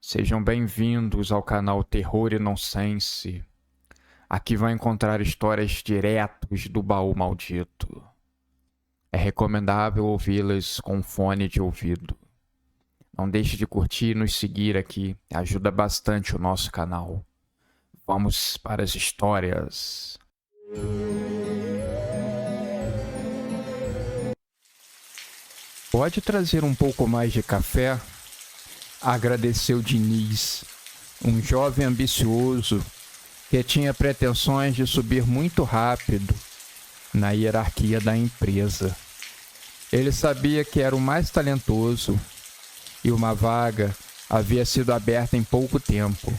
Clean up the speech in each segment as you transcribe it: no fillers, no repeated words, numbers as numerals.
Sejam bem-vindos ao canal Terror e Nonsense. Aqui vai encontrar histórias diretos do baú maldito. É recomendável ouvi-las com fone de ouvido. Não deixe de curtir e nos seguir aqui, ajuda bastante o nosso canal. Vamos para as histórias. Pode trazer um pouco mais de café? Agradeceu Diniz, um jovem ambicioso que tinha pretensões de subir muito rápido na hierarquia da empresa. Ele sabia que era o mais talentoso e uma vaga havia sido aberta em pouco tempo.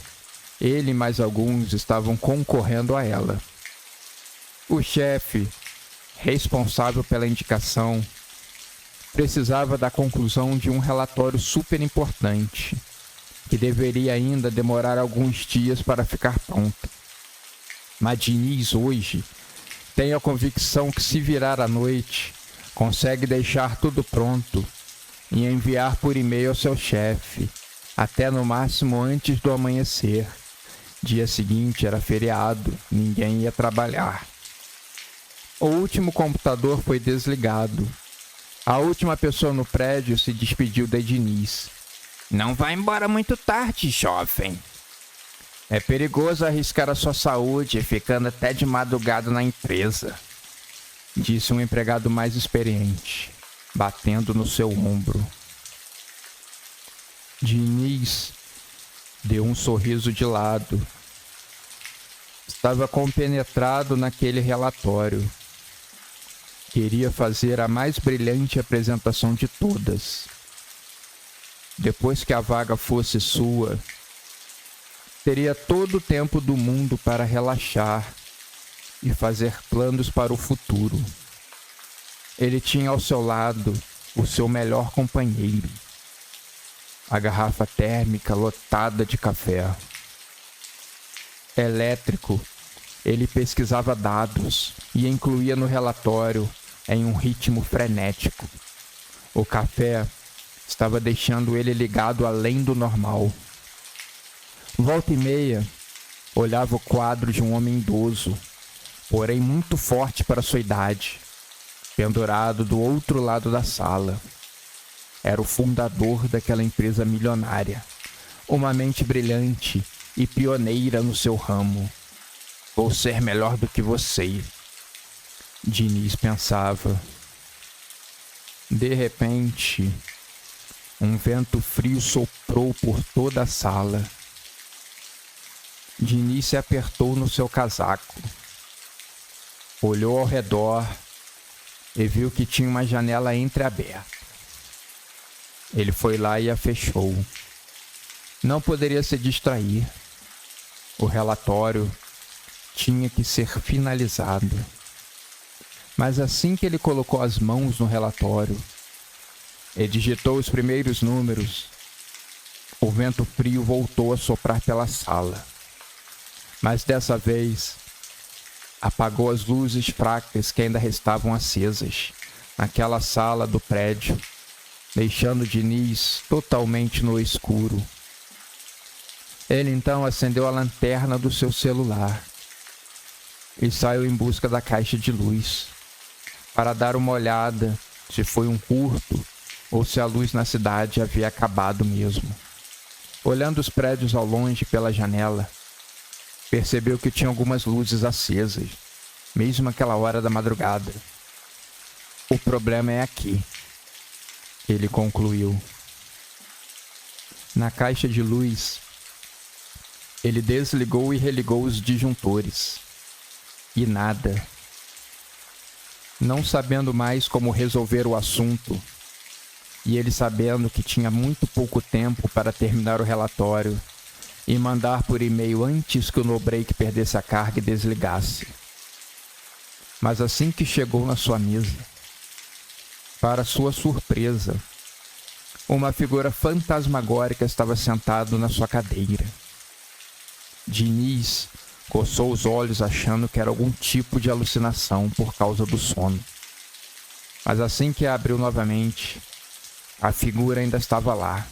Ele e mais alguns estavam concorrendo a ela. O chefe, responsável pela indicação, precisava da conclusão de um relatório super importante, que deveria ainda demorar alguns dias para ficar pronto. Mas Diniz hoje tem a convicção que, se virar à noite, consegue deixar tudo pronto e enviar por e-mail ao seu chefe, até no máximo antes do amanhecer. Dia seguinte era feriado, ninguém ia trabalhar. O último computador foi desligado. A última pessoa no prédio se despediu de Diniz. Não vá embora muito tarde, jovem. É perigoso arriscar a sua saúde ficando até de madrugada na empresa, disse um empregado mais experiente, batendo no seu ombro. Diniz deu um sorriso de lado. Estava compenetrado naquele relatório. Queria fazer a mais brilhante apresentação de todas. Depois que a vaga fosse sua, teria todo o tempo do mundo para relaxar e fazer planos para o futuro. Ele tinha ao seu lado o seu melhor companheiro, a garrafa térmica lotada de café. Elétrico, ele pesquisava dados e incluía no relatório em um ritmo frenético. O café estava deixando ele ligado além do normal. Volta e meia, olhava o quadro de um homem idoso, porém muito forte para sua idade, pendurado do outro lado da sala. Era o fundador daquela empresa milionária, uma mente brilhante e pioneira no seu ramo. Vou ser melhor do que você, Diniz pensava. De repente, um vento frio soprou por toda a sala. Diniz se apertou no seu casaco. Olhou ao redor e viu que tinha uma janela entreaberta. Ele foi lá e a fechou. Não poderia se distrair. O relatório tinha que ser finalizado. Mas assim que ele colocou as mãos no relatório e digitou os primeiros números, o vento frio voltou a soprar pela sala. Mas dessa vez, apagou as luzes fracas que ainda restavam acesas naquela sala do prédio, deixando Diniz totalmente no escuro. Ele então acendeu a lanterna do seu celular e saiu em busca da caixa de luz, para dar uma olhada se foi um furto ou se a luz na cidade havia acabado mesmo. Olhando os prédios ao longe pela janela, percebeu que tinha algumas luzes acesas, mesmo aquela hora da madrugada. O problema é aqui, ele concluiu. Na caixa de luz, ele desligou e religou os disjuntores. E nada. Não sabendo mais como resolver o assunto, e ele sabendo que tinha muito pouco tempo para terminar o relatório e mandar por e-mail antes que o no-break perdesse a carga e desligasse. Mas assim que chegou na sua mesa, para sua surpresa, uma figura fantasmagórica estava sentado na sua cadeira. Diniz coçou os olhos achando que era algum tipo de alucinação por causa do sono. Mas assim que a abriu novamente, a figura ainda estava lá,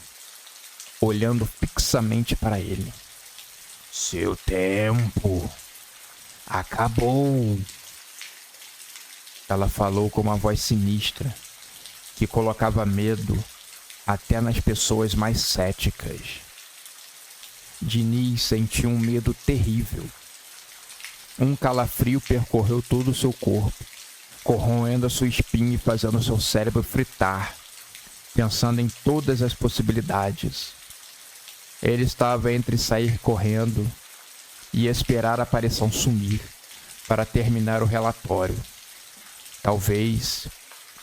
olhando fixamente para ele. Seu tempo acabou. Ela falou com uma voz sinistra, que colocava medo até nas pessoas mais céticas. Diniz sentiu um medo terrível. Um calafrio percorreu todo o seu corpo, corroendo a sua espinha e fazendo seu cérebro fritar, pensando em todas as possibilidades. Ele estava entre sair correndo e esperar a aparição sumir para terminar o relatório. Talvez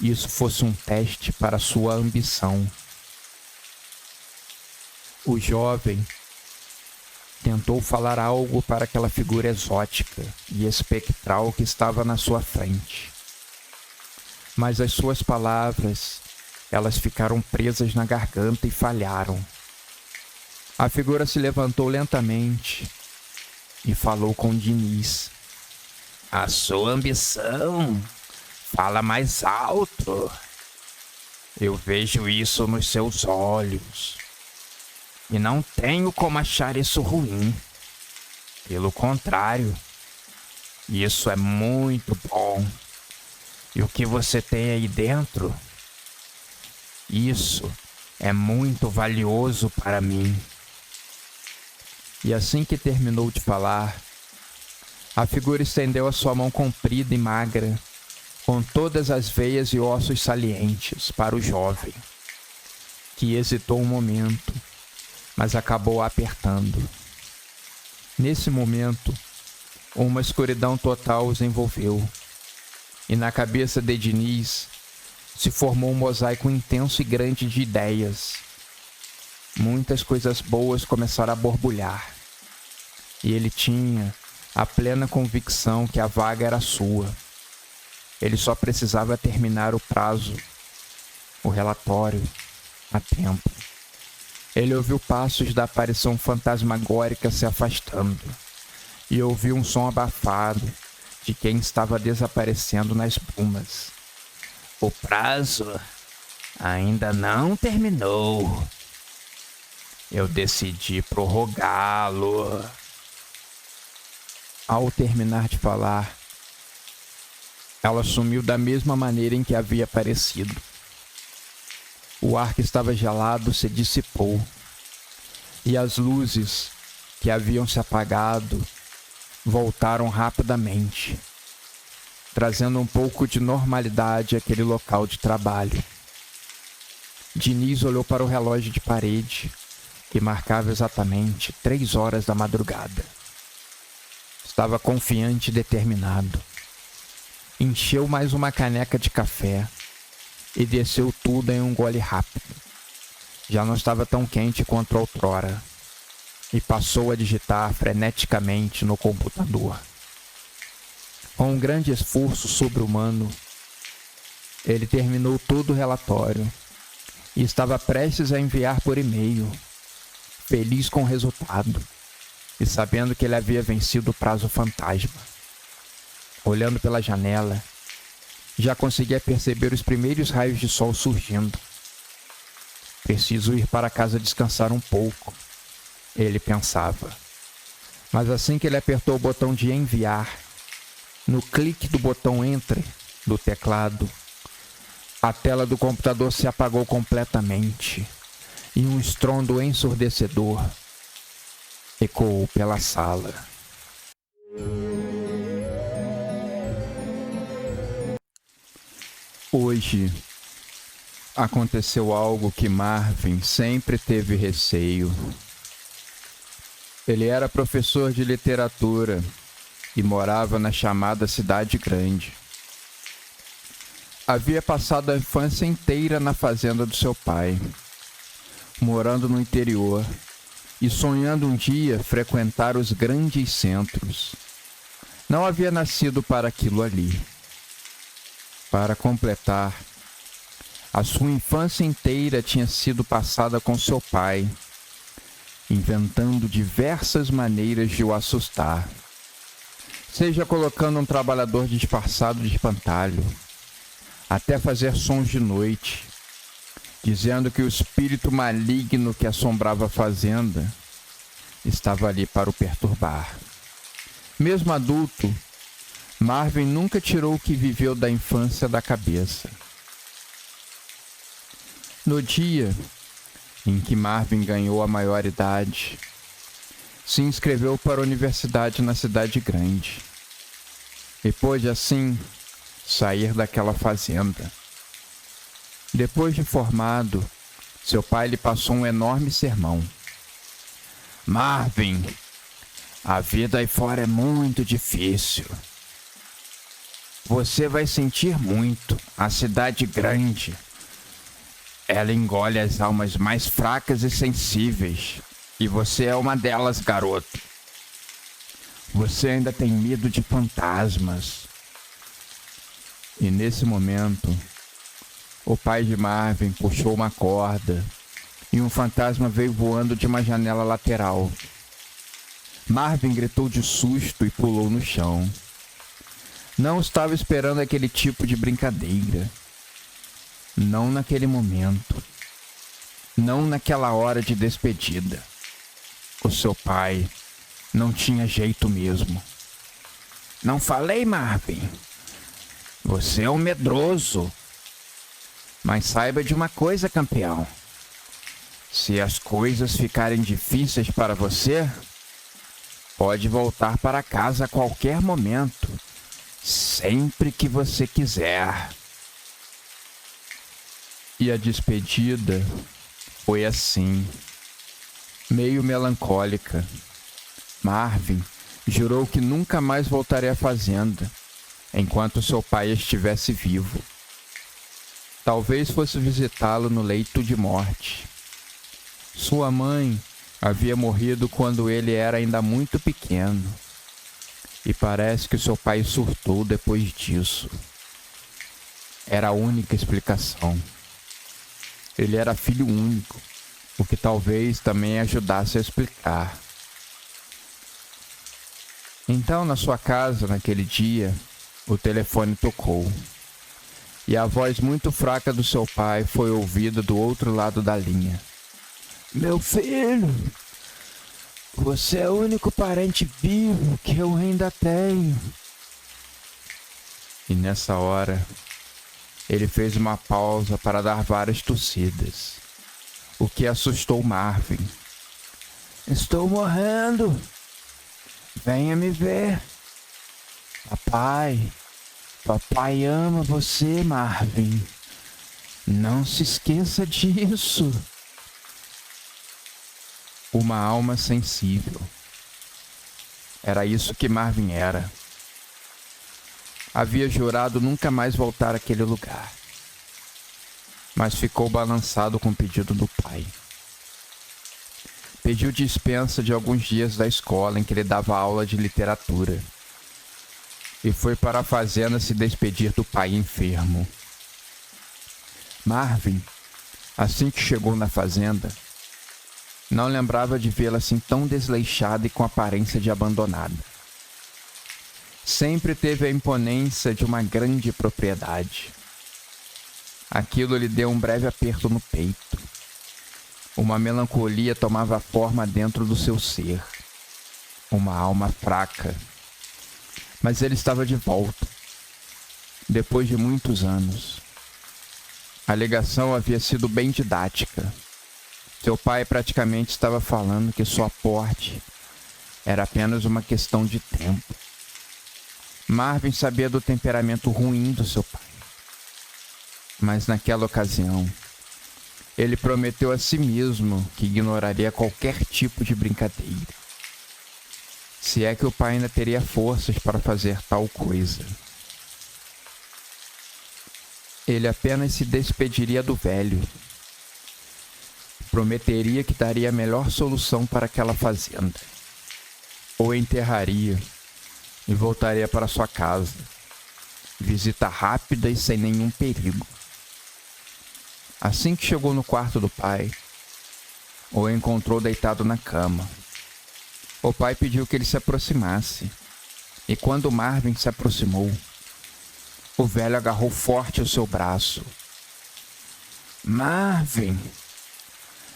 isso fosse um teste para sua ambição. O jovem tentou falar algo para aquela figura exótica e espectral que estava na sua frente. Mas as suas palavras, elas ficaram presas na garganta e falharam. A figura se levantou lentamente e falou com Diniz. A sua ambição fala mais alto. Eu vejo isso nos seus olhos. E não tenho como achar isso ruim. Pelo contrário, isso é muito bom. E o que você tem aí dentro? Isso é muito valioso para mim. E assim que terminou de falar, a figura estendeu a sua mão comprida e magra, com todas as veias e ossos salientes, para o jovem, que hesitou um momento, mas acabou apertando. Nesse momento, uma escuridão total os envolveu, e na cabeça de Diniz se formou um mosaico intenso e grande de ideias. Muitas coisas boas começaram a borbulhar, e ele tinha a plena convicção que a vaga era sua. Ele só precisava terminar o prazo, o relatório, a tempo. Ele ouviu passos da aparição fantasmagórica se afastando e ouviu um som abafado de quem estava desaparecendo nas brumas. O prazo ainda não terminou. Eu decidi prorrogá-lo. Ao terminar de falar, ela sumiu da mesma maneira em que havia aparecido. O ar que estava gelado se dissipou, e as luzes que haviam se apagado voltaram rapidamente, trazendo um pouco de normalidade àquele local de trabalho. Diniz olhou para o relógio de parede, que marcava exatamente 3 horas da madrugada. Estava confiante e determinado. Encheu mais uma caneca de café e desceu tudo em um gole rápido. Já não estava tão quente quanto outrora, e passou a digitar freneticamente no computador. Com um grande esforço sobre-humano, ele terminou todo o relatório e estava prestes a enviar por e-mail, feliz com o resultado e sabendo que ele havia vencido o prazo fantasma. Olhando pela janela, já conseguia perceber os primeiros raios de sol surgindo. Preciso ir para casa descansar um pouco, ele pensava. Mas assim que ele apertou o botão de enviar, no clique do botão Enter do teclado, a tela do computador se apagou completamente e um estrondo ensurdecedor ecoou pela sala. Hoje aconteceu algo que Marvin sempre teve receio. Ele era professor de literatura e morava na chamada cidade grande. Havia passado a infância inteira na fazenda do seu pai, morando no interior e sonhando um dia frequentar os grandes centros. Não havia nascido para aquilo ali. Para completar, a sua infância inteira tinha sido passada com seu pai, inventando diversas maneiras de o assustar, seja colocando um trabalhador disfarçado de espantalho, até fazer sons de noite, dizendo que o espírito maligno que assombrava a fazenda estava ali para o perturbar. Mesmo adulto, Marvin nunca tirou o que viveu da infância da cabeça. No dia em que Marvin ganhou a maioridade, se inscreveu para a universidade na cidade grande e pôde assim sair daquela fazenda. Depois de formado, seu pai lhe passou um enorme sermão. Marvin, a vida aí fora é muito difícil. Você vai sentir muito. A cidade grande, ela engole as almas mais fracas e sensíveis. E você é uma delas, garoto. Você ainda tem medo de fantasmas. E nesse momento, o pai de Marvin puxou uma corda e um fantasma veio voando de uma janela lateral. Marvin gritou de susto e pulou no chão. Não estava esperando aquele tipo de brincadeira. Não naquele momento. Não naquela hora de despedida. O seu pai não tinha jeito mesmo. Não falei, Marvin. Você é um medroso. Mas saiba de uma coisa, campeão. Se as coisas ficarem difíceis para você, pode voltar para casa a qualquer momento, sempre que você quiser. E a despedida foi assim, meio melancólica. Marvin jurou que nunca mais voltaria à fazenda, enquanto seu pai estivesse vivo. Talvez fosse visitá-lo no leito de morte. Sua mãe havia morrido quando ele era ainda muito pequeno. E parece que seu pai surtou depois disso. Era a única explicação. Ele era filho único, o que talvez também ajudasse a explicar. Então, na sua casa, naquele dia, o telefone tocou. E a voz muito fraca do seu pai foi ouvida do outro lado da linha. Meu filho, você é o único parente vivo que eu ainda tenho. E nessa hora, ele fez uma pausa para dar várias tossidas, o que assustou Marvin. Estou morrendo. Venha me ver. Papai ama você, Marvin. Não se esqueça disso. Uma alma sensível. Era isso que Marvin era. Havia jurado nunca mais voltar àquele lugar, mas ficou balançado com o pedido do pai. Pediu dispensa de alguns dias da escola em que ele dava aula de literatura e foi para a fazenda se despedir do pai enfermo. Marvin, assim que chegou na fazenda, não lembrava de vê-la assim tão desleixada e com aparência de abandonada. Sempre teve a imponência de uma grande propriedade. Aquilo lhe deu um breve aperto no peito. Uma melancolia tomava forma dentro do seu ser. Uma alma fraca. Mas ele estava de volta, depois de muitos anos. A ligação havia sido bem didática. Seu pai praticamente estava falando que sua morte era apenas uma questão de tempo. Marvin sabia do temperamento ruim do seu pai. Mas naquela ocasião, ele prometeu a si mesmo que ignoraria qualquer tipo de brincadeira. Se é que o pai ainda teria forças para fazer tal coisa. Ele apenas se despediria do velho. Prometeria que daria a melhor solução para aquela fazenda. O enterraria e voltaria para sua casa. Visita rápida e sem nenhum perigo. Assim que chegou no quarto do pai, o encontrou deitado na cama. O pai pediu que ele se aproximasse, e quando Marvin se aproximou, o velho agarrou forte o seu braço. Marvin,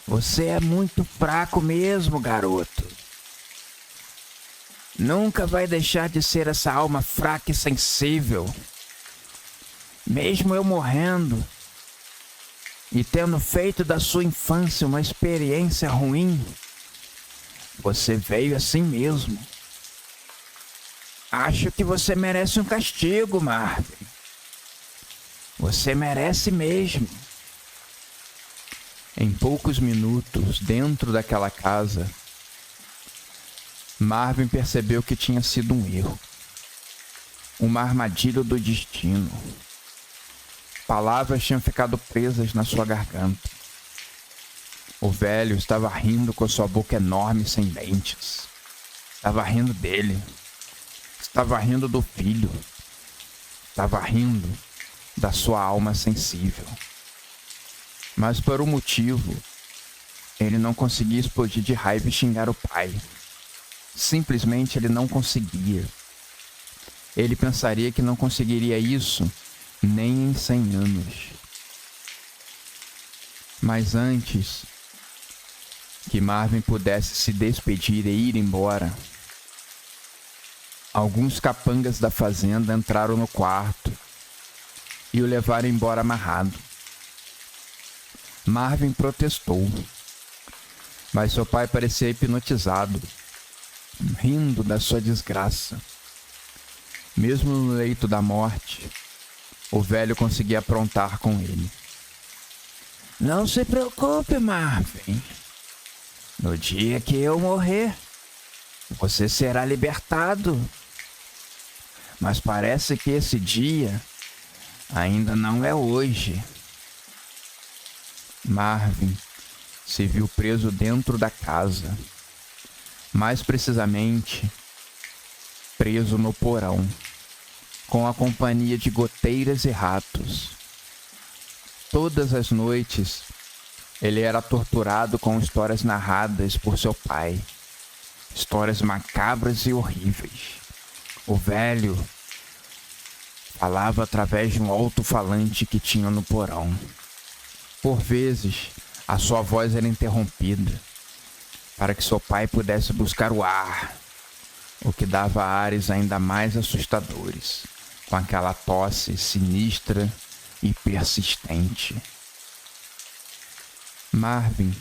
você é muito fraco mesmo, garoto. Nunca vai deixar de ser essa alma fraca e sensível. Mesmo eu morrendo e tendo feito da sua infância uma experiência ruim, você veio assim mesmo. Acho que você merece um castigo, Marvin. Você merece mesmo. Em poucos minutos, dentro daquela casa, Marvin percebeu que tinha sido um erro. Uma armadilha do destino. Palavras tinham ficado presas na sua garganta. O velho estava rindo com sua boca enorme sem dentes. Estava rindo dele. Estava rindo do filho. Estava rindo da sua alma sensível. Mas por um motivo, ele não conseguia explodir de raiva e xingar o pai. Simplesmente ele não conseguia. Ele pensaria que não conseguiria isso nem em 100 anos. Mas antes que Marvin pudesse se despedir e ir embora, alguns capangas da fazenda entraram no quarto e o levaram embora amarrado. Marvin protestou, mas seu pai parecia hipnotizado, rindo da sua desgraça. Mesmo no leito da morte, o velho conseguia aprontar com ele. Não se preocupe, Marvin. No dia que eu morrer, você será libertado. Mas parece que esse dia ainda não é hoje. Marvin se viu preso dentro da casa. Mais precisamente, preso no porão, com a companhia de goteiras e ratos. Todas as noites, ele era torturado com histórias narradas por seu pai. Histórias macabras e horríveis. O velho falava através de um alto-falante que tinha no porão. Por vezes, a sua voz era interrompida, para que seu pai pudesse buscar o ar, o que dava ares ainda mais assustadores, com aquela tosse sinistra e persistente. Marvin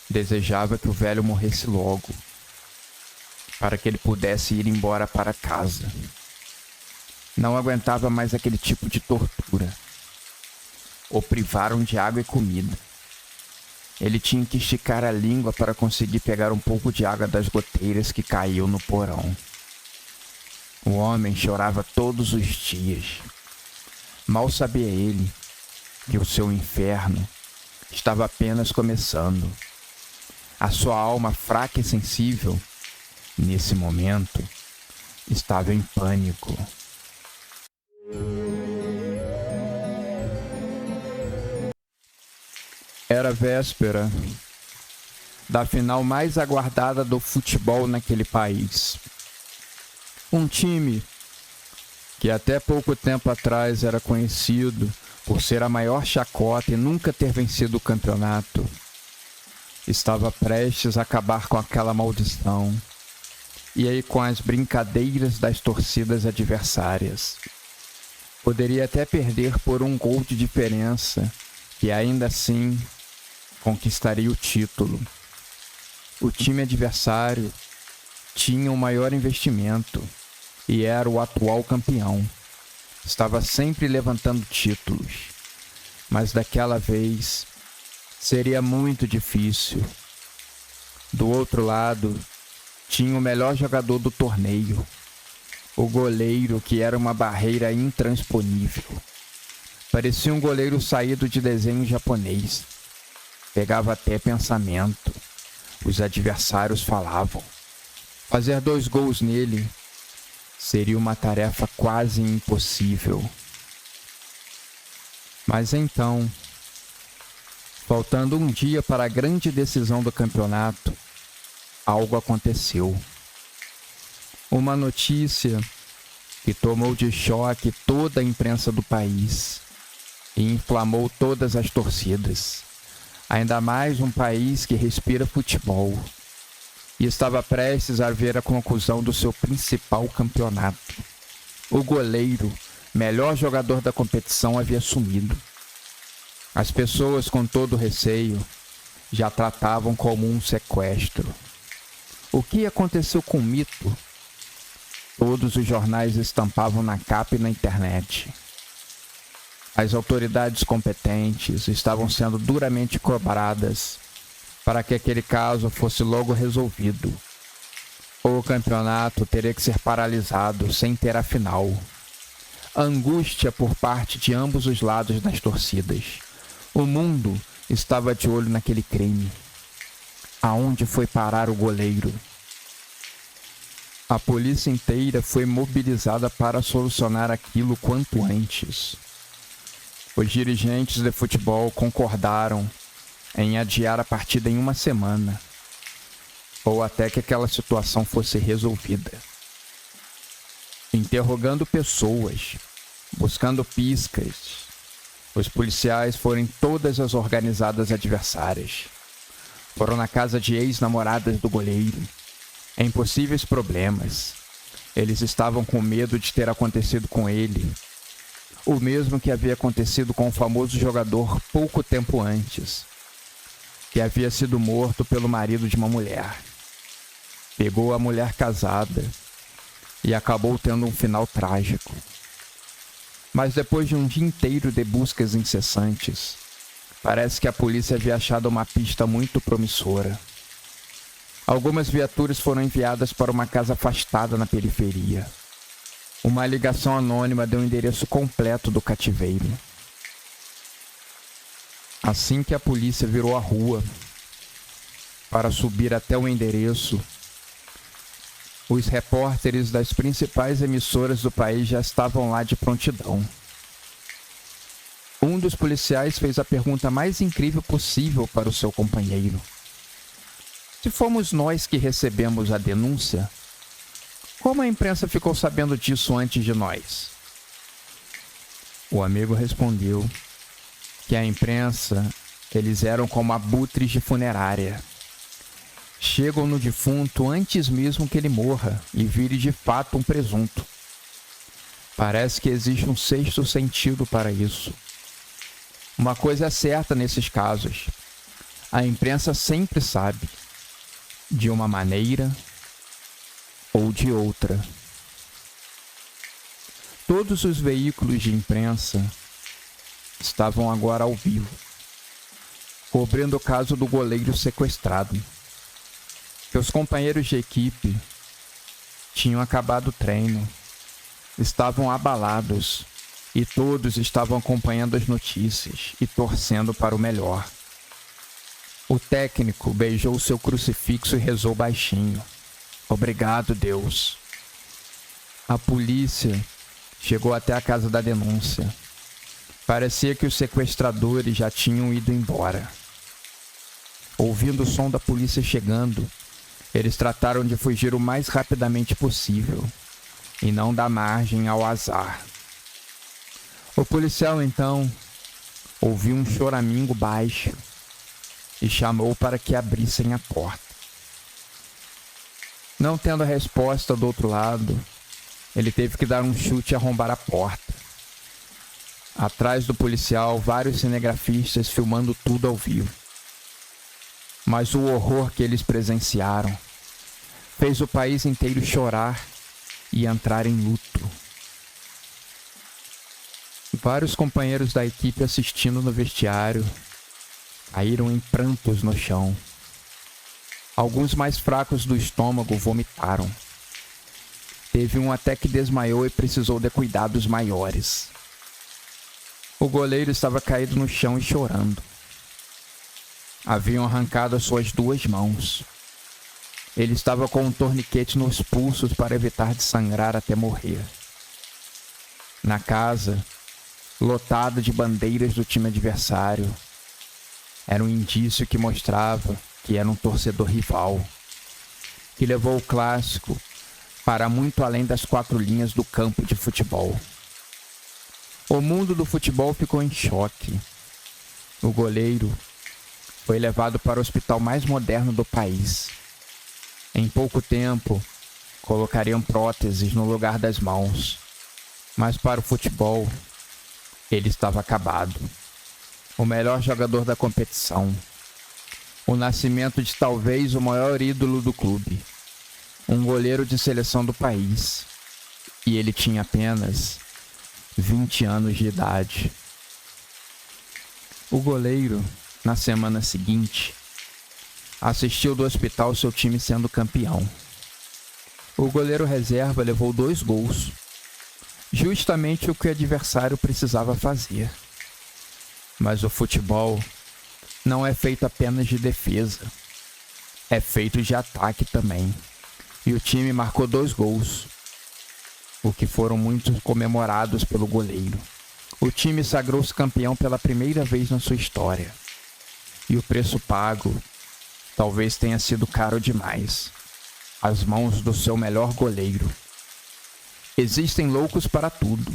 desejava que o velho morresse logo, para que ele pudesse ir embora para casa. Não aguentava mais aquele tipo de tortura. O privaram de água e comida. Ele tinha que esticar a língua para conseguir pegar um pouco de água das goteiras que caíam no porão. O homem chorava todos os dias. Mal sabia ele que o seu inferno estava apenas começando. A sua alma fraca e sensível, nesse momento, estava em pânico. Era véspera da final mais aguardada do futebol naquele país. Um time que até pouco tempo atrás era conhecido por ser a maior chacota e nunca ter vencido o campeonato, estava prestes a acabar com aquela maldição e aí com as brincadeiras das torcidas adversárias. Poderia até perder por um gol de diferença, que ainda assim conquistaria o título. O time adversário tinha o maior investimento e era o atual campeão. Estava sempre levantando títulos, mas daquela vez seria muito difícil. Do outro lado, tinha o melhor jogador do torneio, o goleiro, que era uma barreira intransponível. Parecia um goleiro saído de desenho japonês. Pegava até pensamento. Os adversários falavam. Fazer 2 gols nele seria uma tarefa quase impossível. Mas então, faltando um dia para a grande decisão do campeonato, algo aconteceu. Uma notícia que tomou de choque toda a imprensa do país. e inflamou todas as torcidas, ainda mais um país que respira futebol, e estava prestes a ver a conclusão do seu principal campeonato. O goleiro, melhor jogador da competição, havia sumido. As pessoas, com todo receio, já tratavam como um sequestro. O que aconteceu com o mito? Todos os jornais estampavam na capa e na internet. As autoridades competentes estavam sendo duramente cobradas para que aquele caso fosse logo resolvido. O campeonato teria que ser paralisado sem ter a final. Angústia por parte de ambos os lados das torcidas. O mundo estava de olho naquele crime. Aonde foi parar o goleiro? A polícia inteira foi mobilizada para solucionar aquilo quanto antes. Os dirigentes de futebol concordaram em adiar a partida em uma semana, ou até que aquela situação fosse resolvida. Interrogando pessoas, buscando pistas, os policiais foram em todas as organizadas adversárias. Foram na casa de ex-namoradas do goleiro, em possíveis problemas. Eles estavam com medo de ter acontecido com ele, o mesmo que havia acontecido com o famoso jogador pouco tempo antes, que havia sido morto pelo marido de uma mulher. Pegou a mulher casada e acabou tendo um final trágico. Mas depois de um dia inteiro de buscas incessantes, parece que a polícia havia achado uma pista muito promissora. Algumas viaturas foram enviadas para uma casa afastada na periferia. Uma ligação anônima deu o endereço completo do cativeiro. Assim que a polícia virou a rua para subir até o endereço, os repórteres das principais emissoras do país já estavam lá de prontidão. Um dos policiais fez a pergunta mais incrível possível para o seu companheiro. Se fomos nós que recebemos a denúncia, como a imprensa ficou sabendo disso antes de nós? O amigo respondeu que a imprensa, eles eram como abutres de funerária. Chegam no defunto antes mesmo que ele morra e vire de fato um presunto. Parece que existe um sexto sentido para isso. Uma coisa é certa nesses casos: a imprensa sempre sabe, de uma maneira ou de outra. Todos os veículos de imprensa estavam agora ao vivo, cobrindo o caso do goleiro sequestrado. Seus companheiros de equipe tinham acabado o treino, estavam abalados e todos estavam acompanhando as notícias e torcendo para o melhor. O técnico beijou seu crucifixo e rezou baixinho: "Obrigado, Deus." A polícia chegou até a casa da denúncia. Parecia que os sequestradores já tinham ido embora. Ouvindo o som da polícia chegando, eles trataram de fugir o mais rapidamente possível e não dar margem ao azar. O policial, então, ouviu um choramingo baixo e chamou para que abrissem a porta. Não tendo a resposta do outro lado, ele teve que dar um chute e arrombar a porta. Atrás do policial, vários cinegrafistas filmando tudo ao vivo. Mas o horror que eles presenciaram fez o país inteiro chorar e entrar em luto. Vários companheiros da equipe assistindo no vestiário caíram em prantos no chão. Alguns mais fracos do estômago vomitaram. Teve um até que desmaiou e precisou de cuidados maiores. O goleiro estava caído no chão e chorando. Haviam arrancado as suas 2 mãos. Ele estava com um torniquete nos pulsos para evitar de sangrar até morrer. Na casa, lotada de bandeiras do time adversário, era um indício que mostrava que era um torcedor rival, que levou o clássico para muito além das 4 linhas do campo de futebol. O mundo do futebol ficou em choque. O goleiro foi levado para o hospital mais moderno do país. Em pouco tempo, colocariam próteses no lugar das mãos. Mas para o futebol, ele estava acabado. O melhor jogador da competição. O nascimento de talvez o maior ídolo do clube. Um goleiro de seleção do país. E ele tinha apenas 20 anos de idade. O goleiro, na semana seguinte, assistiu do hospital seu time sendo campeão. O goleiro reserva levou 2 gols, justamente o que o adversário precisava fazer. Mas o futebol não é feito apenas de defesa, é feito de ataque também. E o time marcou 2 gols, o que foram muito comemorados pelo goleiro. O time sagrou-se campeão pela primeira vez na sua história. E o preço pago talvez tenha sido caro demais. As mãos do seu melhor goleiro. Existem loucos para tudo,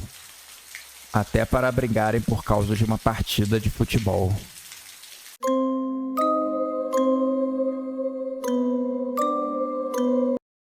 até para brigarem por causa de uma partida de futebol.